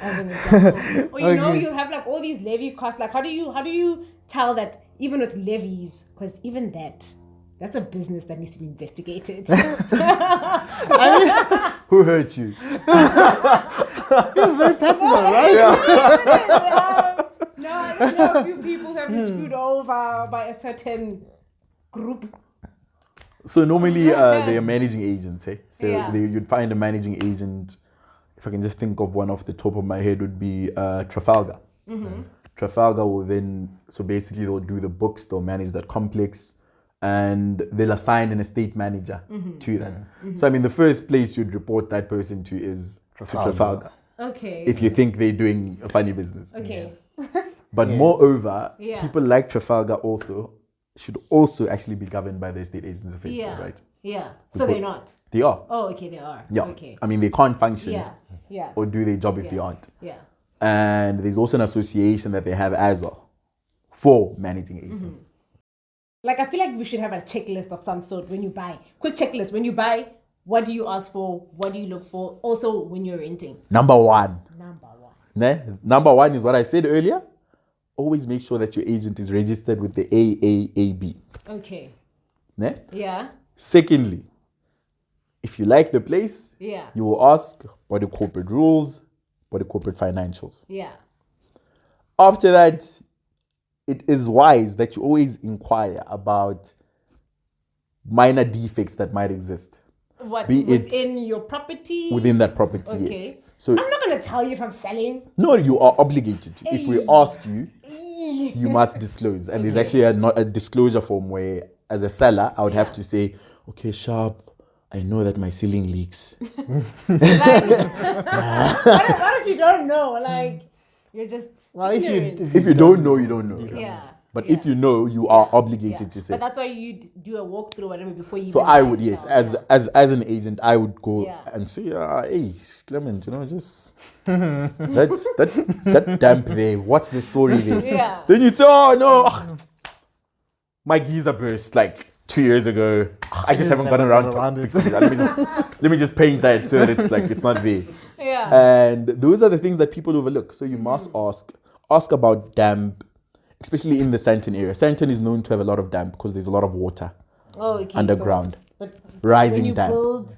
as an example. Or you know, Okay. you have like all these levy costs. Like how do you tell that even with levies, because even that's a business that needs to be investigated. Who hurt you? Feels very personal, right? No, I just know a few people who have been screwed over by a certain group. So normally they are managing agents, eh? So Yeah. you'd find a managing agent. If I can just think of one off the top of my head, would be Trafalgar. Trafalgar will then, so basically they'll do the books, they'll manage that complex, and they'll assign an estate manager to that. So I mean, the first place you'd report that person to is Trafalgar. Okay. if you think they're doing a funny business. Okay. But moreover, Yeah. people like Trafalgar should also actually be governed by the estate agents of Facebook, Yeah. right? Yeah. So they're not. They are. Oh, okay, they are. Yeah. Okay. I mean, they can't function Yeah. Yeah. or do their job if they aren't. Yeah. And there's also an association that they have as well for managing agents. Like, I feel like we should have a checklist of some sort when you buy. Quick checklist. When you buy, what do you ask for? What do you look for? Also, when you're renting. Number one. Number one. Ne? Number one is what I said earlier. Always make sure that your agent is registered with the AAAB. Okay. Ne? Yeah. Secondly, if you like the place, Yeah. you will ask what the corporate rules, what the corporate financials. Yeah. After that, it is wise that you always inquire about minor defects that might exist What, Be it within your property? within that property. Yes. Okay. So I'm not going to tell you if I'm selling. no, you are obligated to. If we ask you, you must disclose. And there's actually a disclosure form where, as a seller, I would have to say, okay, Sharp, I know that my ceiling leaks. What if you don't know? Like, you're just ignorant. If you don't know, you don't know. Yeah. But yeah. if you know, you are obligated to say. But that's why you do a walkthrough or whatever before you. So even I buy would, and yes, sell. as an agent, I would go Yeah. and say, hey, Clement, just that damp there. What's the story there? Yeah. Then you'd say, oh no, my geyser burst like 2 years ago. I just haven't gotten around to fixing it. Let me just paint that so that it's like it's not there. Yeah. And those are the things that people overlook. So you must ask about damp, especially in the Sandton area. Sandton is known to have a lot of damp because there's a lot of water Oh, okay. underground. But Rising when you damp. build,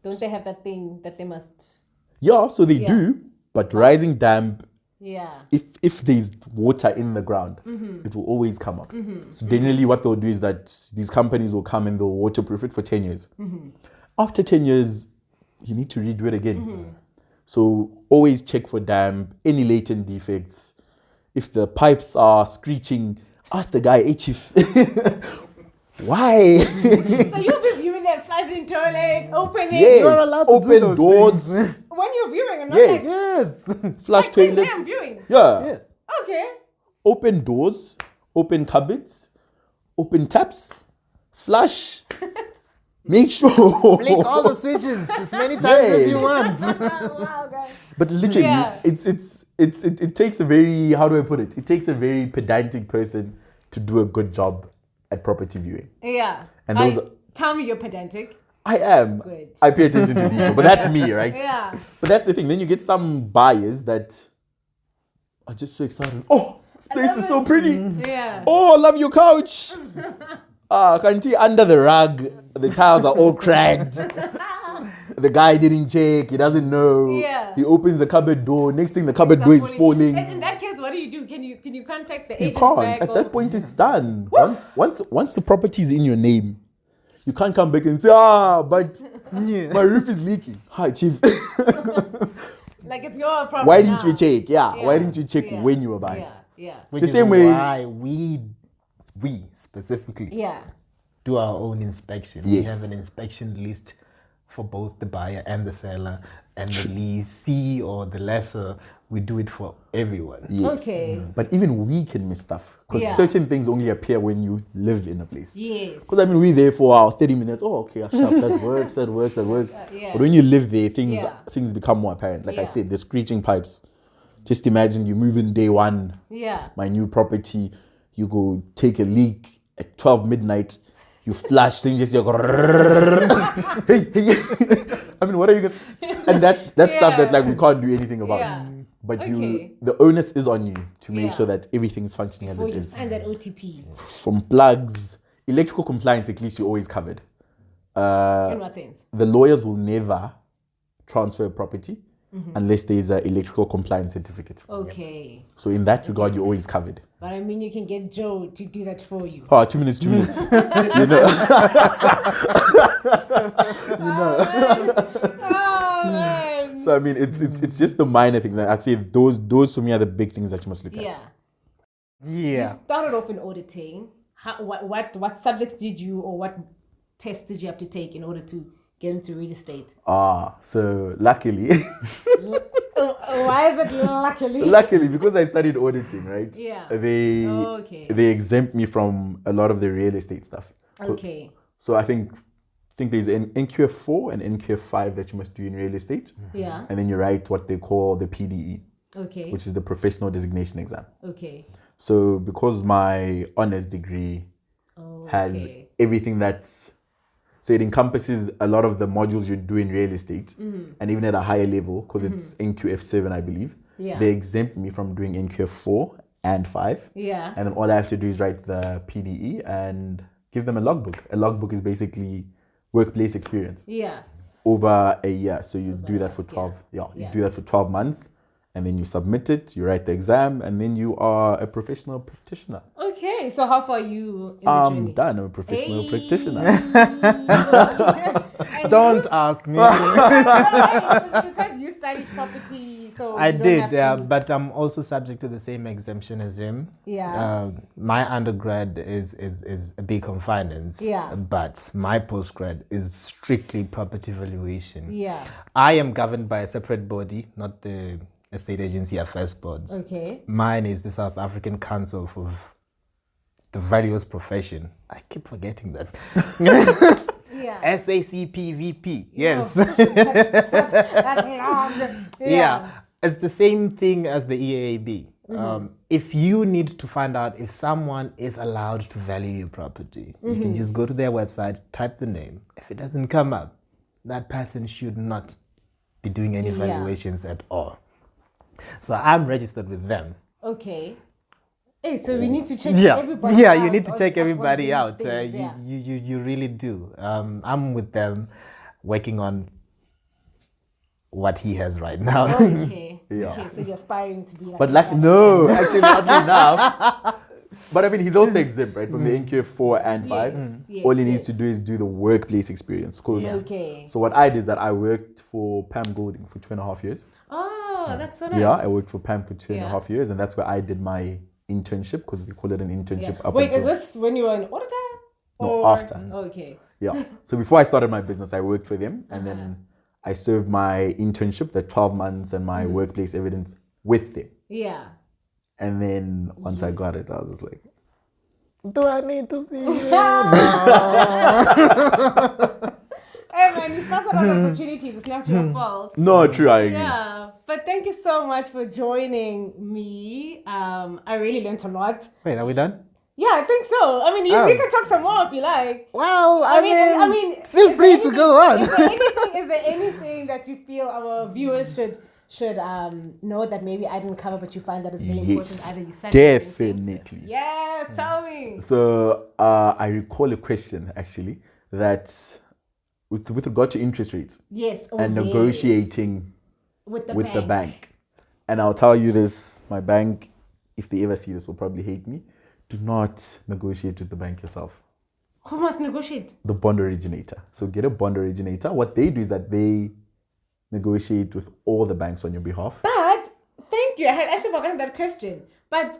don't they have that thing that they must? Yeah, so they do, but rising damp, Yeah. if there's water in the ground, it will always come up. So generally what they'll do is that these companies will come and they'll waterproof it for 10 years. After 10 years, you need to redo it again. So always check for damp, any latent defects. If the pipes are screeching, ask the guy, hey chief, why? So you'll be viewing that flushing toilet, opening. Yes, You're allowed to do open those doors, When you're viewing, I'm not Yes. like, Yes. flush like saying, toilets. "Hey, I'm viewing. Yeah. Okay. Open doors, open cupboards, open taps, flush. Make sure. Blink all the switches as many times as you want. Wow, guys. But literally, Yeah. it takes a very, how do I put it? It takes a very pedantic person to do a good job at property viewing. Yeah. And those tell me you're pedantic. I am. Good. I pay attention to detail, but that's me, right? Yeah. But that's the thing. Then you get some buyers that are just so excited. Oh, this place is so pretty. Yeah. Oh, I love your couch. Can't see under the rug. The tiles are all cracked. The guy didn't check. He doesn't know. Yeah. He opens the cupboard door. Next thing, the cupboard door is falling. And in that case, what do? Can you contact the You agent can't. back At or- that point, it's done. Once the property is in your name, you can't come back and say, but my roof is leaking. Hi, chief. Like it's your problem. Why didn't you now. check? Yeah. Why Yeah. didn't you check Yeah. when you were buying? Yeah. Yeah. Which The is same way- why we specifically Yeah. do our own inspection. We Yes. have an inspection list for both the buyer and the seller, and the leasee or the lessor. We do it for everyone. Yes. Okay. But even we can miss stuff because Yeah. certain things only appear when you live in a place. Yes. Because we're there for our 30 minutes. Oh, okay, sharp. That works. Yeah. But when you live there, Yeah. things become more apparent. Like I Yeah. said, the screeching pipes. Just imagine you move in day one, Yeah. my new property. You go take a leak at 12 midnight. You flush, then you just go. Hey. I mean, what are you gonna? And that's stuff that like we can't do anything about. Yeah. But Okay. the onus is on you to make Yeah. sure that everything is functioning Before as it you is. sign that OTP. From plugs, electrical compliance, at least you're always covered. In what sense? The lawyers will never transfer a property unless there is an electrical compliance certificate. Okay. So in that regard, you're always covered. But I mean, you can get Joe to do that for you. Oh, 2 minutes, 2 minutes. You know. Oh man. So I mean, it's just the minor things. I'd say those for me are the big things that you must look at. Yeah. Yeah. You started off in auditing. What subjects did you, or what tests did you have to take in order to get into real estate? So luckily, Why is it luckily? Luckily, because I studied auditing, right? Yeah. They exempt me from a lot of the real estate stuff. Okay. So I think there's an NQF4 and NQF5 that you must do in real estate. Yeah. And then you write what they call the PDE, Okay. which is the professional designation exam. Okay. So because my honors degree has everything so it encompasses a lot of the modules you do in real estate, and even at a higher level, because it's NQF7, I believe. Yeah. They exempt me from doing NQF4 and 5. Yeah. And then all I have to do is write the PDE and give them a logbook. A logbook is basically workplace experience. Yeah. Over a year. So you do that for 12. Yeah. You do that for 12 months, and then you submit it, you write the exam, and then you are a professional practitioner. Okay, so how far are you in the I'm journey? done. I'm a professional practitioner. Don't ask me. It's because you studied property, so I you don't did, have yeah, to- but I'm also subject to the same exemption as him. Yeah. My undergrad is a BCom finance. Yeah. But my postgrad is strictly property valuation. Yeah. I am governed by a separate body, not the Estate Agency Affairs Boards. Okay. Mine is the South African Council for the Values Profession. I keep forgetting that. Yeah. SACPVP. Yes. That's long. Yeah. It's the same thing as the EAAB. If you need to find out if someone is allowed to value your property, you can just go to their website, type the name. If it doesn't come up, that person should not be doing any valuations at all. So I'm registered with them. Okay. Hey, so we need to check Yeah, everybody yeah, out you need to on- check on everybody these out. things, yeah. You really do. I'm with them, working on what he has right now. Okay. Yeah. Okay, so you're aspiring to be like But that. no, actually not enough. But I mean, he's also exempt, right, from the NQF4 and 5. Yes, All he needs to do is do the workplace experience. Okay. So what I did is that I worked for Pam Golding for 2.5 years. Oh, that's so nice. Yeah, I worked for Pam for 2.5 Yeah. years, and that's where I did my internship, because they call it an internship. Yeah. Up Wait, until, is this when you were an auditor? No, Or- after. Okay. Yeah. So before I started my business, I worked for them, and then I served my internship, the 12 months, and my workplace evidence with them. Yeah. And then once I got it, I was just like, Do I need to be Hey man, you started on opportunities. It's not your fault. no, true, I agree. Yeah, but thank you so much for joining me. I really learned a lot. Wait, are we done? Yeah, I think so. I mean, we can talk some more if you like. Well, I mean, feel is free there to go on. Is there anything that you feel our viewers should know that maybe I didn't cover, but you find that it's very important? Yes, Either you said it or you didn't say? definitely. Yes, tell me. So I recall a question actually that with regard to interest rates Yes. Oh, and yes. negotiating with the bank. And I'll tell you this, my bank, if they ever see this, will probably hate me. Do not negotiate with the bank yourself. Who must negotiate? The bond originator. So get a bond originator. What they do is that they negotiate with all the banks on your behalf. But thank you. I had actually forgotten that question. But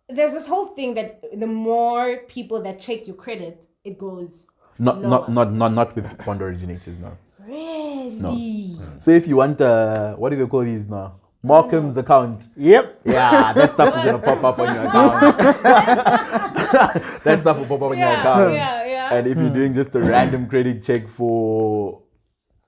there's this whole thing that the more people that check your credit, it goes Not lower. with bond originators, no. Really? So if you want, what do they call these now? Markham's account. Yep. Yeah, that stuff is gonna pop up on your account. That stuff will pop up on your account. Yeah. And if you're doing just a random credit check for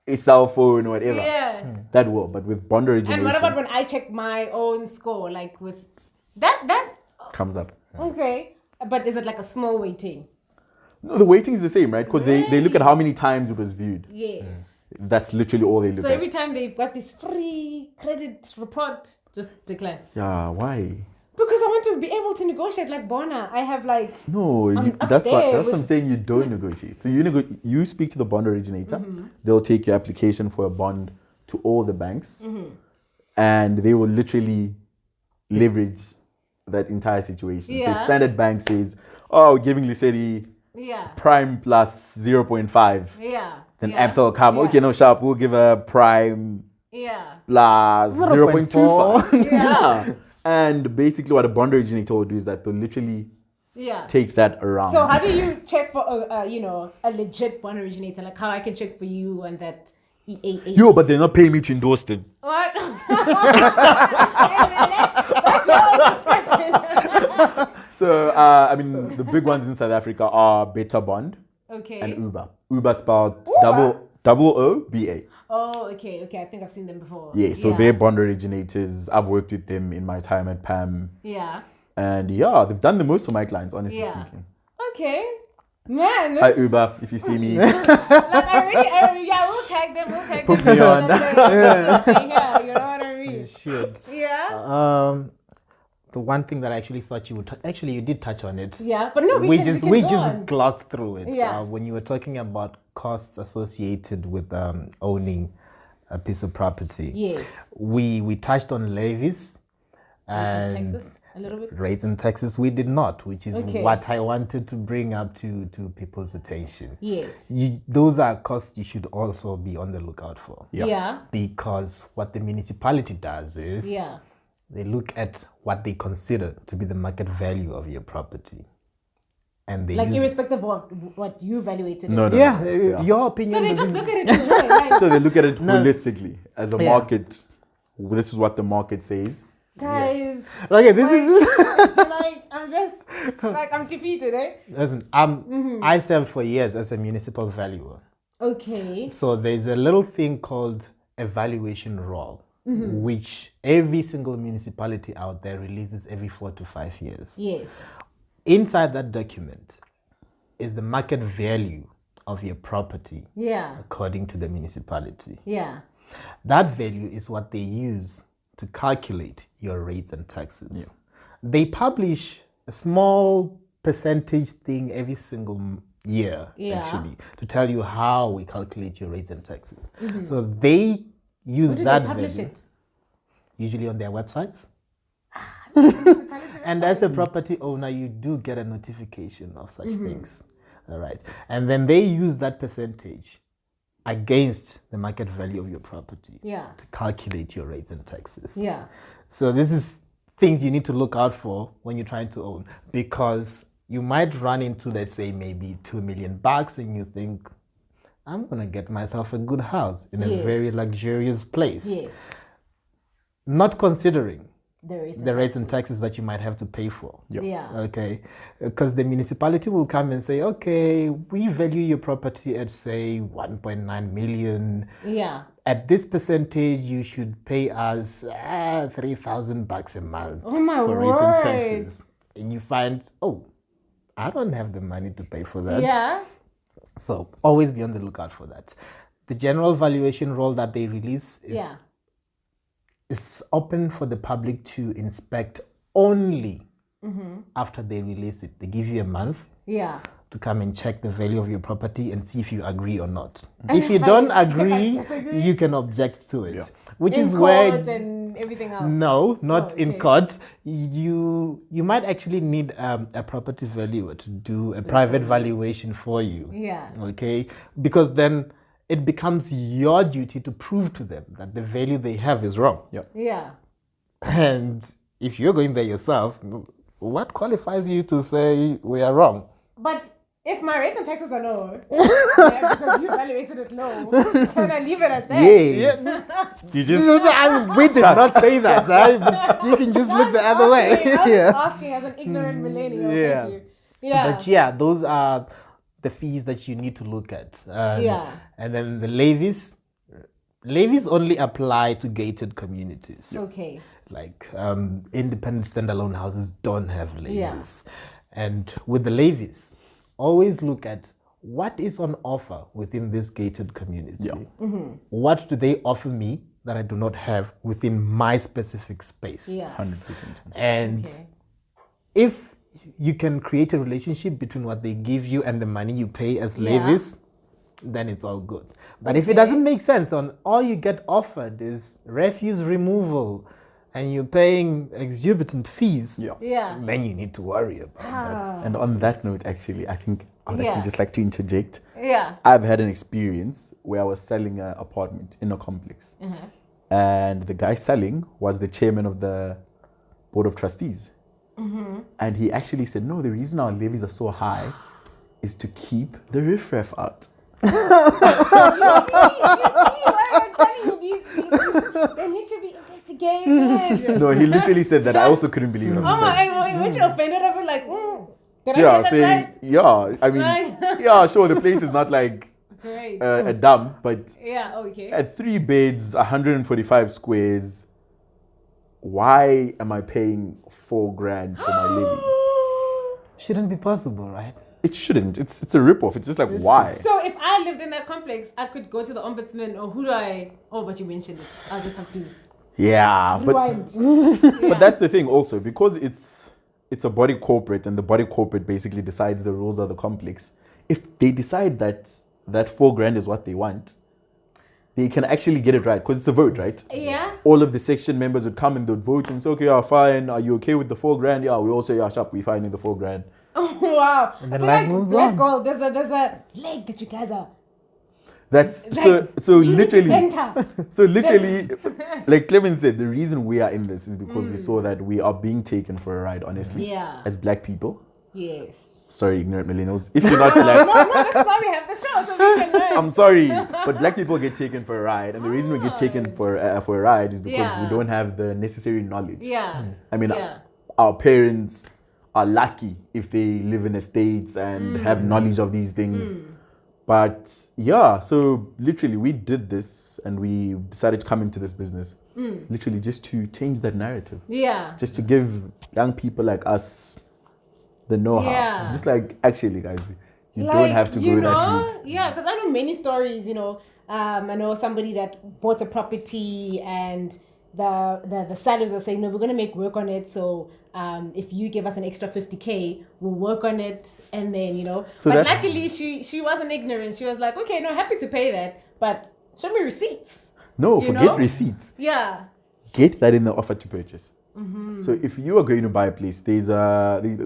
a cell phone or whatever, Yeah. that will. But with bond origination, And what about when I check my own score? Like with that comes up. okay. But is it like a small weighting? No, the weighting is the same, right? Because they look at how many times it was viewed. Yes. That's literally all they look So at. every time they've got this free credit report, just declare. Yeah, why? Because I want to be able to negotiate like Bona. I have like No, up that's there what with- I'm saying. You don't negotiate. So you speak to the bond originator. They'll take your application for a bond to all the banks, and they will literally leverage that entire situation. So if Yeah. Standard Bank says, "Oh, we're giving Liseti yeah. prime plus 0.5," Yeah. then yeah. Absa will come. Yeah. Okay, no sharp. We'll give a prime Yeah. plus 0.25. 0.4. Yeah. And basically, what a bond originator will do is that they'll literally Yeah. take that around. So how do you check for a legit bond originator? Like how I can check for you and that Yo, but they're not paying me to endorse them. What? That's your own discussion. So, I mean, the big ones in South Africa are Beta Bond Okay. and Uber. Uber spelled Uber? OOBA. Oh, okay. I think I've seen them before. Yeah, so they're bond originators. I've worked with them in my time at PAM. Yeah. And yeah, they've done the most for my clients, honestly speaking. Okay. Man, Hi, Uber, if you see me. like we'll tag them. Put me on. Yeah, you know what I mean? You should. Yeah. The one thing that I actually thought you would actually you did touch on it. Yeah, but no, we can just go on. glossed through it. Yeah. When you were talking about costs associated with owning a piece of property. Yes. We touched on levies and Texas a little bit. rates in Texas. We did not, which is Okay. what I wanted to bring up to people's attention. Yes. Those are costs you should also be on the lookout for. Yeah. Because what the municipality does is they look at what they consider to be the market value of your property. And they Like use irrespective of what you evaluated it. No. your opinion. So they just doesn't- look at it this way, right? So they look at it holistically as a Yeah. market. This is what the market says. Guys, Okay, this is like I'm just like I'm defeated, eh? listen. I served for years as a municipal valuer. Okay. So there's a little thing called a valuation roll, which every single municipality out there releases every 4 to 5 years. Yes. Inside that document is the market value of your property Yeah. according to the municipality. Yeah. That value is what they use to calculate your rates and taxes. They publish a small percentage thing every single year, actually, to tell you how we calculate your rates and taxes. So they use Where do that they publish value, it? usually on their websites. And as a property owner, you do get a notification of such things. All right. And then they use that percentage against the market value of your property to calculate your rates and taxes. Yeah. So this is things you need to look out for when you're trying to own, because you might run into, let's say, maybe $2 million and you think, I'm going to get myself a good house in a very luxurious place. Yes. Not considering The rates and taxes that you might have to pay for. Yeah. Okay. Because the municipality will come and say, okay, we value your property at, say, 1.9 million. Yeah. At this percentage, you should pay us $3,000 a month Oh my for rates and word. taxes. And you find, oh, I don't have the money to pay for that. Yeah. So always be on the lookout for that. The general valuation roll that they release is open for the public to inspect only after they release it. They give you a month to come and check the value of your property and see if you agree or not. If you don't agree, disagree? you can object to it, which In is court where and everything else. no, not in okay. court. You might actually need a property valuer to do a private valuation for you. Yeah. Okay, because then it becomes your duty to prove to them that the value they have is wrong. Yeah. And if you're going there yourself, what qualifies you to say we are wrong? But if my rates and taxes are low, because you evaluated it low, can I leave it at that? Yes. You just We did not say that, right? But you can just look the other way. I was just asking as an ignorant millennial. Yeah. Thank you. Yeah. But yeah, those are the fees that you need to look at. And then the levies. Levies only apply to gated communities. Okay. Like independent standalone houses don't have levies. And with the levies, always look at what is on offer within this gated community. What do they offer me that I do not have within my specific space? 100%. And if you can create a relationship between what they give you and the money you pay as levies, then it's all good. But if it doesn't make sense, on all you get offered is refuse removal and you're paying exorbitant fees, then you need to worry about that. And on that note, actually, I think I would actually just like to interject. I've had an experience where I was selling an apartment in a complex. And the guy selling was the chairman of the board of trustees. And he actually said, no, the reason our levies are so high is to keep the riffraff out. You see they need to be investigated. No, he literally said that. I also couldn't believe it. I'm just like, And when you offended, I'll be like, did I yeah, get that saying, right? yeah. I mean, Right. yeah, sure. The place is not like Great. a dump, but Yeah, okay. at 3 beds, 145 squares. Why am I paying $4,000 for my levies? Shouldn't be possible, right? It shouldn't. It's a ripoff. It's just like, why? So if I lived in that complex, I could go to the ombudsman, or who do I? Oh, but you mentioned it. I'll just have to Yeah, rewind. but that's the thing also, because it's a body corporate, and the body corporate basically decides the rules of the complex. If they decide that $4,000 is what they want, they can actually get it right, because it's a vote, right? Yeah. All of the section members would come and they'd vote and say, okay, yeah, fine. Are you okay with the $4,000? Yeah, we all say, yeah, sharp, we fine in the $4,000. Oh, wow. And then I feel life like moves Black on. Gold, there's a leg that you guys are. That's Like, so you need to literally. enter. So literally, like Clement said, the reason we are in this is because we saw that we are being taken for a ride, honestly, Yeah. as black people. Yes. Sorry, ignorant millennials. If you're not No, black, that's why we have the show, so we can learn. I'm sorry, but black people get taken for a ride, and the reason we get taken for a ride is because Yeah. we don't have the necessary knowledge. Yeah. I mean, Yeah. our parents are lucky if they live in estates and have knowledge of these things. But yeah, so literally we did this and we decided to come into this business literally just to change that narrative, Yeah. just to give young people like us the know-how. Yeah. Just like, actually, guys, you Like, don't have to you go that know, route. Yeah, because I know many stories, I know somebody that bought a property and the sellers are saying, no, we're going to make work on it. So if you give us an extra 50K, we'll work on it. And then, So but that's- luckily she wasn't ignorant. She was like, okay, no, happy to pay that, but show me receipts. No, You forget know? receipts. Yeah. Get that in the offer to purchase. So if you are going to buy a place, they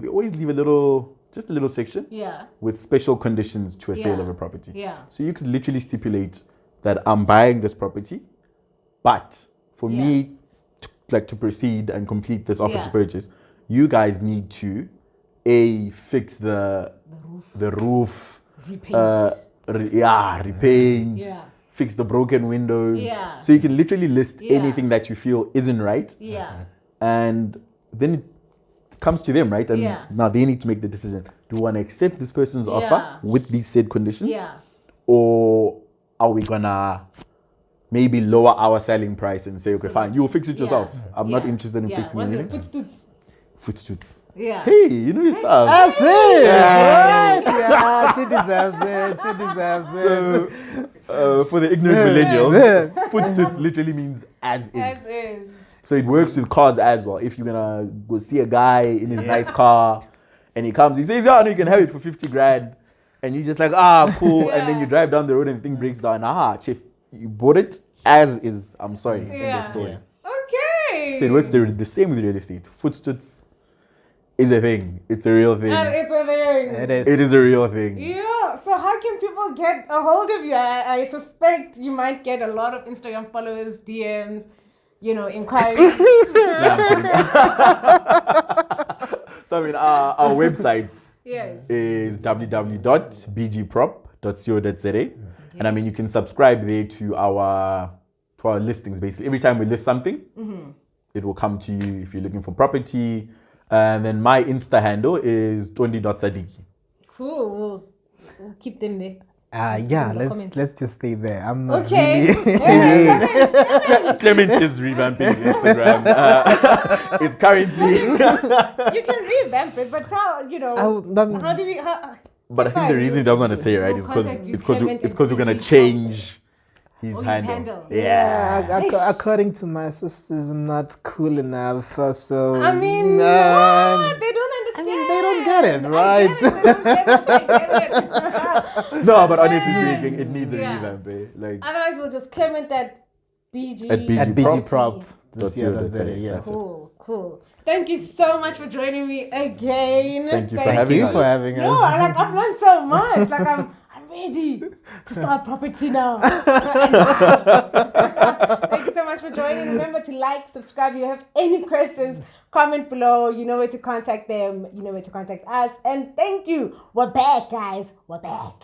always leave a little section Yeah. with special conditions to a sale Yeah. of a property. Yeah. So you could literally stipulate that I'm buying this property, but for me to proceed and complete this offer Yeah. to purchase, you guys need to fix the roof, Repaint. repaint, Yeah. fix the broken windows. Yeah. So you can literally list Yeah. anything that you feel isn't right, Yeah. and then it comes to them, right? And Yeah. now they need to make the decision. Do we want to accept this person's Yeah. offer with these said conditions? Yeah. Or are we gonna maybe lower our selling price and say, okay, fine, you'll fix it yourself. I'm not interested in fixing What's anything. it? Footstools. Footstoots. Yeah. Hey, you know your stuff. That's it. Right. Yeah, she deserves it. She deserves it. So, for the ignorant millennials, footstoots literally means as is. As is. So it works with cars as well. If you're gonna go see a guy in his nice car and he comes, he says, yeah, no, you can have it for 50 grand. And you're just like, cool. And then you drive down the road and the thing breaks down. Chief, you bought it as is. I'm sorry. End Yeah. of story. Okay. So it works the same with real estate. Footstoots is a thing. It's a real thing. And it's a thing. It is. It is a real thing. Yeah. So how can people get a hold of you? I suspect you might get a lot of Instagram followers, DMs, inquiries. Nah, I'm kidding. So I mean, our website Yes. is www.bgprop.co.za, and I mean you can subscribe there to our listings. Basically, every time we list something, it will come to you if you're looking for property. And then my Insta handle is tondi.sadiki. Cool. We'll keep them there. Yeah, In the comments. let's just stay there. I'm not Okay. really. Clement is revamping his Instagram. It's currently. You can revamp it, but tell, how do we... But I think the reason he doesn't want to say it, right, We'll is because contact you, it's because Clement we're and gonna BG. change his his handle. handle. Yeah. According to my sisters, I'm not cool enough. So I mean, nah, what? They don't understand. I mean, they don't get it, I right? get it, they don't get it. No, but honestly speaking, it needs a Yeah. revamp. Like Otherwise, we'll just Clement at BG. At BG. at BG Prop. Prop. That's Yeah, it, that's that's it, it, yeah. that's it. Cool. Thank you so much for joining me again. Thank you for Thank having you us. for having No, us. I've learned so much. I'm ready to start property now. Thank you so much for joining. Remember to like, subscribe. If you have any questions, comment below. You know where to contact them. You know where to contact us. And thank you. We're back, guys. We're back.